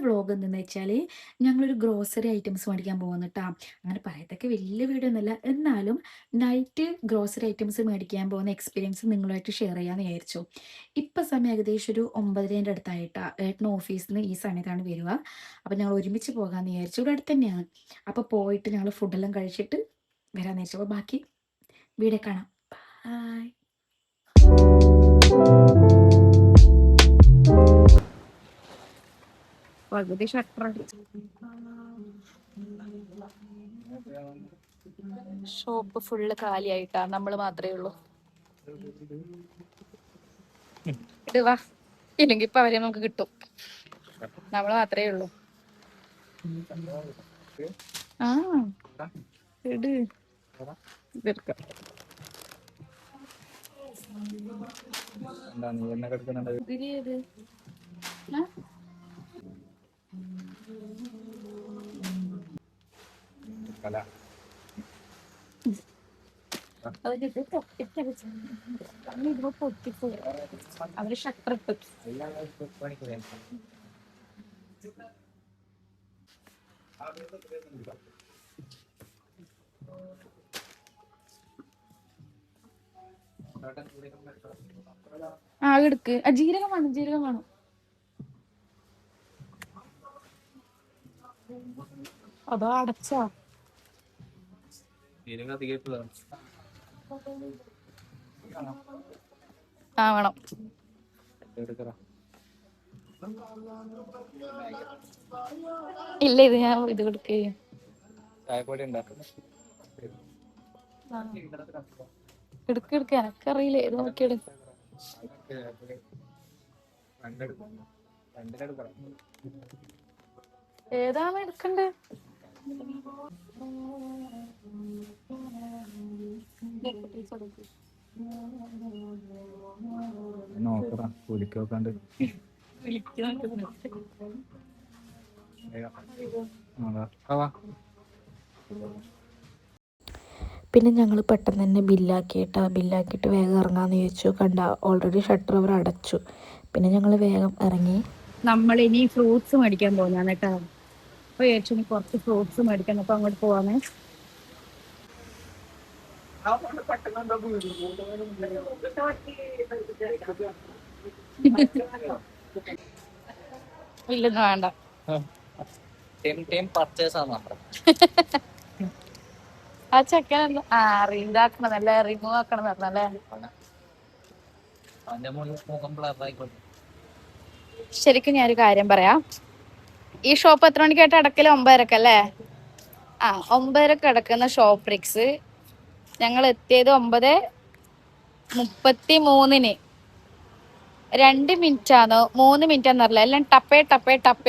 Vlog എന്തെന്ന് വെച്ചാൽ ഞങ്ങളൊരു ഗ്രോസറി ഐറ്റംസ് മേടിക്കാൻ പോകുന്നു കേട്ടോ. അങ്ങനെ പറയത്തൊക്കെ വലിയ വീഡിയോ ഒന്നുമല്ല, എന്നാലും നൈറ്റ് ഗ്രോസറി ഐറ്റംസ് മേടിക്കാൻ പോകുന്ന എക്സ്പീരിയൻസ് നിങ്ങളുമായിട്ട് ഷെയർ ചെയ്യാമെന്ന് വിചാരിച്ചു. ഇപ്പം സമയം ഏകദേശം ഒരു 9:30 അടുത്തായിട്ടാണ്. ഏട്ടൻ ഓഫീസിൽ നിന്ന് ഈ സമയത്താണ് വരിക. അപ്പം ഞങ്ങൾ ഒരുമിച്ച് പോകാമെന്ന് വിചാരിച്ചു. ഇവിടെ അടുത്ത് തന്നെയാണ്. അപ്പോൾ പോയിട്ട് ഞങ്ങൾ ഫുഡെല്ലാം കഴിച്ചിട്ട് വരാമെന്ന് വിചാരിച്ചു. അപ്പോൾ ബാക്കി വീഡിയോ കാണാം. ബായ്. പകുതി ഷട്ടർ ഷോപ്പ് ഫുള്ള് കാലിയായിട്ടാ, നമ്മൾ മാത്രമേ ഉള്ളൂ. ഇടുവാ, ഇല്ലെങ്കിൽ ഇപ്പൊ അവരെ നമുക്ക് കിട്ടും. നമ്മൾ മാത്രമേ ഉള്ളൂ. ആ ഇട് ഇതെടുക്കാം. അവര് ഷട്ടർ ഇട്ടു. ആ എടുക്ക്. ജീരകം വേണം, ജീരകം വേണം. അതോ അടച്ചാ ആ വേണം. ഇല്ല, ഇത് ഞാൻ ഇത് കൊടുക്കേ. എടുക്ക് എടുക്ക, എനക്കറിയില്ല. ഇത് നോക്കിയെടു. ഏതാണ് എടുക്കണ്ടേ? പിന്നെ ഞങ്ങൾ പെട്ടെന്ന് തന്നെ ബില്ലാക്കിയിട്ട് വേഗം ഇറങ്ങാന്ന് ചോദിച്ചു. കണ്ട, ഓൾറെഡി ഷട്ടർ അവർ അടച്ചു. പിന്നെ ഞങ്ങൾ വേഗം ഇറങ്ങി. നമ്മൾ ഇനി ഫ്രൂട്ട്സ് മേടിക്കാൻ പോകുന്നതാണ് കേട്ടോ. അപ്പോൾ ചോദിച്ചു ഇനി കുറച്ച് ഫ്രൂട്ട്സ് മേടിക്കണം. അപ്പോൾ അങ്ങോട്ട് പോവാമേ. ഇല്ലെന്ന് വേണ്ട. ആ ചെക്കൻ ഇതാക്കണതല്ലേ, റിമൂവ് ആക്കണം പറഞ്ഞല്ലേ. ശരിക്കും ഞാനൊരു കാര്യം പറയാം. ഈ ഷോപ്പ് എത്ര മണിക്കായിട്ട് അടക്കല്? 9:30 ആ 9:30 അടക്കുന്ന ഷോപ്പ് റിക്സ്. ഞങ്ങൾ എത്തിയത് 9:33. 2 മിനിറ്റാണോ 3 മിനിറ്റാന്ന് അറിയില്ല. എല്ലാം ടപ്പേ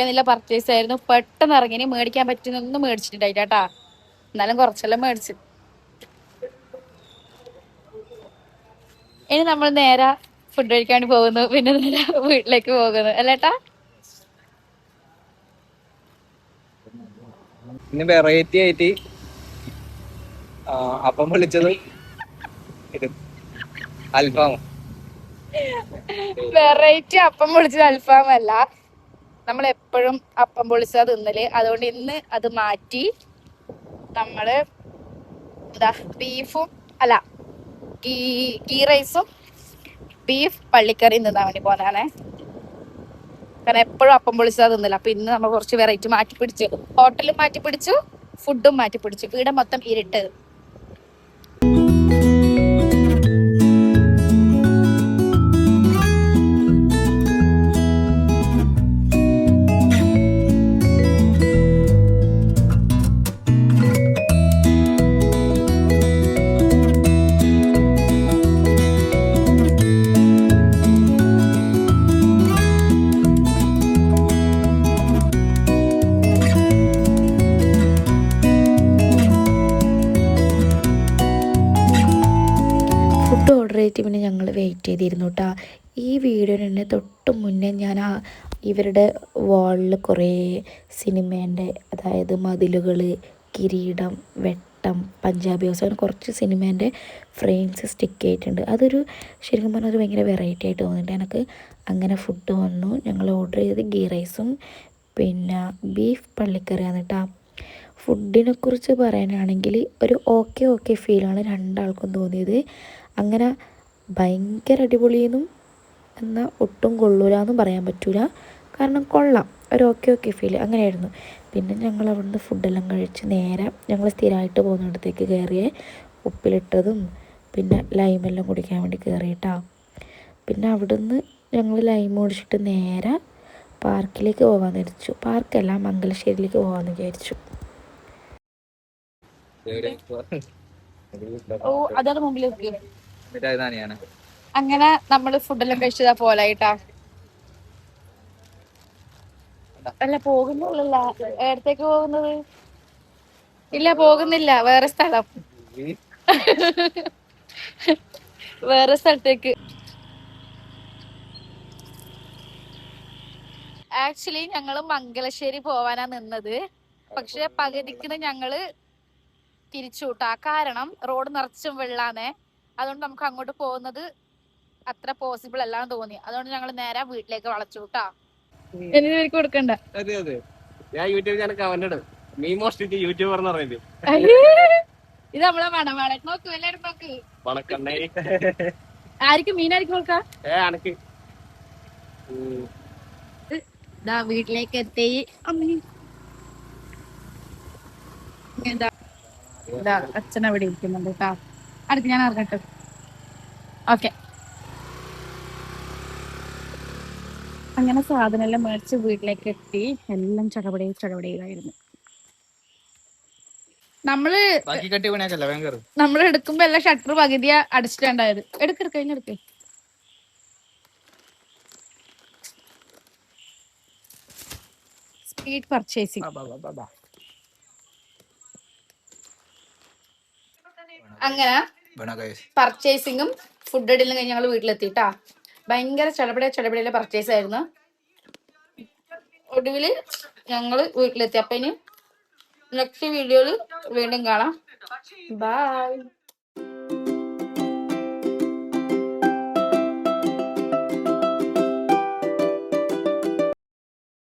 എന്നുള്ള പർച്ചേസ് ആയിരുന്നു. പെട്ടെന്ന് ഇറങ്ങി. മേടിക്കാൻ പറ്റുന്നൊന്നും മേടിച്ചിട്ടുണ്ടായിട്ടാ. എന്നാലും കുറച്ചെല്ലാം മേടിച്ചു. ഇനി നമ്മൾ നേരെ ഫുഡ് കഴിക്കാൻ പോകുന്നു. പിന്നെ നേരെ വീട്ടിലേക്ക് പോകുന്നു അല്ലേട്ടാ. പിന്നെ വെറൈറ്റി ആയിട്ട് അപ്പം വിളിച്ചത് അൽഫാം. വെറൈറ്റി അപ്പം പൊളിച്ചത് അൽഫാമല്ല. നമ്മൾ എപ്പോഴും അപ്പം പൊളിച്ചതാ തിന്നല്. അതുകൊണ്ട് ഇന്ന് അത് മാറ്റി നമ്മള് ബീഫും അല്ല ഗീ റൈസും ബീഫ് പള്ളിക്കറിയും തിന്നാൻ വേണ്ടി പോന്നാണേ. കാരണം എപ്പോഴും അപ്പം പൊളിച്ചതാ തിന്നല്. അപ്പൊ ഇന്ന് നമ്മൾ കുറച്ച് വെറൈറ്റി മാറ്റി പിടിച്ചു. ഹോട്ടലും മാറ്റി പിടിച്ചു, ഫുഡും മാറ്റി പിടിച്ചു. ഇവിടെ മൊത്തം ഇരുട്ട്. ഫുഡ് ഓർഡർ ചെയ്തിട്ട് പിന്നെ ഞങ്ങൾ വെയിറ്റ് ചെയ്തിരുന്നു കേട്ടോ. ഈ വീഡിയോന് തൊട്ട് മുന്നേ ഞാൻ ഇവരുടെ വാളിൽ കുറേ സിനിമേൻ്റെ, അതായത് മതിലുകൾ, കിരീടം, വെട്ടം, പഞ്ചാബി ഹൗസ്, അങ്ങനെ കുറച്ച് സിനിമേൻ്റെ ഫ്രെയിംസ് സ്റ്റിക്ക് ചെയ്തിട്ടുണ്ട്. അതൊരു ശരിക്കും പറഞ്ഞാൽ ഒരു ഭയങ്കര വെറൈറ്റി ആയിട്ട് തോന്നിയിട്ട് എനിക്ക്. അങ്ങനെ ഫുഡ് വന്നു. ഞങ്ങൾ ഓർഡർ ചെയ്തത് ഗീ റൈസും പിന്നെ ബീഫ് പള്ളിക്കറിയാണ് കേട്ടോ. ഫുഡിനെ കുറിച്ച് പറയാനാണെങ്കിൽ ഒരു ഓക്കെ ഓക്കെ ഫീലാണ് രണ്ടാൾക്കും തോന്നിയത്. അങ്ങനെ ഭയങ്കര അടിപൊളിയെന്നും എന്നാൽ ഒട്ടും കൊള്ളൂലെന്നും പറയാൻ പറ്റില്ല. കാരണം കൊള്ളാം, ഒരു ഓക്കെ ഓക്കെ ഫീൽ അങ്ങനെയായിരുന്നു. പിന്നെ ഞങ്ങൾ അവിടുന്ന് ഫുഡെല്ലാം കഴിച്ച് നേരെ ഞങ്ങൾ സ്ഥിരമായിട്ട് പോകുന്നിടത്തേക്ക് കയറിയേ, ഉപ്പിലിട്ടതും പിന്നെ ലൈമെല്ലാം കുടിക്കാൻ വേണ്ടി കയറിയിട്ടാ. പിന്നെ അവിടുന്ന് ഞങ്ങൾ ലൈം കുടിച്ചിട്ട് നേരെ പാർക്കിലേക്ക് പോകാമെന്ന് വിചാരിച്ചു. പാർക്കല്ല, മംഗലശ്ശേരിയിലേക്ക് പോകാമെന്ന് വിചാരിച്ചു. ഓ അതാണ് മുമ്പിലേക്ക്. ഇതാണ് അങ്ങനെ നമ്മള് ഫുഡെല്ലാം കഴിച്ചതാ പോലായിട്ടാ. അല്ല പോകുന്നുള്ളല്ല, എവിടത്തേക്ക് പോകുന്നത്? ഇല്ല പോകുന്നില്ല, വേറെ സ്ഥലം. വേറെ സ്ഥലത്തേക്ക്. ആക്ച്വലി ഞങ്ങള് മംഗലശ്ശേരി പോവാനാ നിന്നത്. പക്ഷെ പകുതിക്ക് ഞങ്ങള് തിരിച്ചുവിട്ടാ. കാരണം റോഡ് നിറച്ചും വെള്ളാന്നേ. അതുകൊണ്ട് നമുക്ക് അങ്ങോട്ട് പോകുന്നത് അത്ര പോസിബിൾ അല്ലാന്ന് തോന്നി. അതുകൊണ്ട് ഞങ്ങൾ നേരെ വീട്ടിലേക്ക് വളച്ചു വിട്ടാ. എനിക്ക് കൊടുക്കണ്ട. അതെ അതെ, ഞാൻ യൂട്യൂബ് ചാനൽ കമന്റ് ഇടും, മീ മോസ്റ്റ് യൂട്യൂബർ എന്ന് പറയുന്നത്. ഇത് നമ്മളെ മണവാളൻ. നോക്ക് എല്ലാരും നോക്ക്. പണക്കണ്ണേ ആയിരിക്കും മീനായിരിക്കും കൊടുക്കാം. അനക്ക് വീട്ടിലേക്ക് എത്തി. അച്ഛൻ അവിടെ ഇരിക്കുന്നുണ്ട് കേട്ടാ. അടുത്ത് ഞാൻ ഇറങ്ങട്ടെ. ഓക്കെ. അങ്ങനെ സാധനം എല്ലാം മേടിച്ച് വീട്ടിലേക്ക് എത്തി. എല്ലാം ചടപടയായിരുന്നു. നമ്മള് എടുക്കുമ്പോ എല്ലാം ഷട്ടർ പകുതിയ അടച്ചിട്ടുണ്ടായത്. എടുക്കെടുക്ക. Speed purchasing. അങ്ങനെ പർച്ചേസിങ്ങും ഫുഡ് ഇടലും കഴിഞ്ഞ് ഞങ്ങൾ വീട്ടിലെത്തിട്ടാ. ഭയങ്കര ചടപടയിലെ പർച്ചേസ് ആയിരുന്നു. ഒടുവില് ഞങ്ങള് വീട്ടിലെത്തി. അപ്പൊ ഇനി നെക്സ്റ്റ് വീഡിയോയില് വീണ്ടും കാണാം. ബൈ.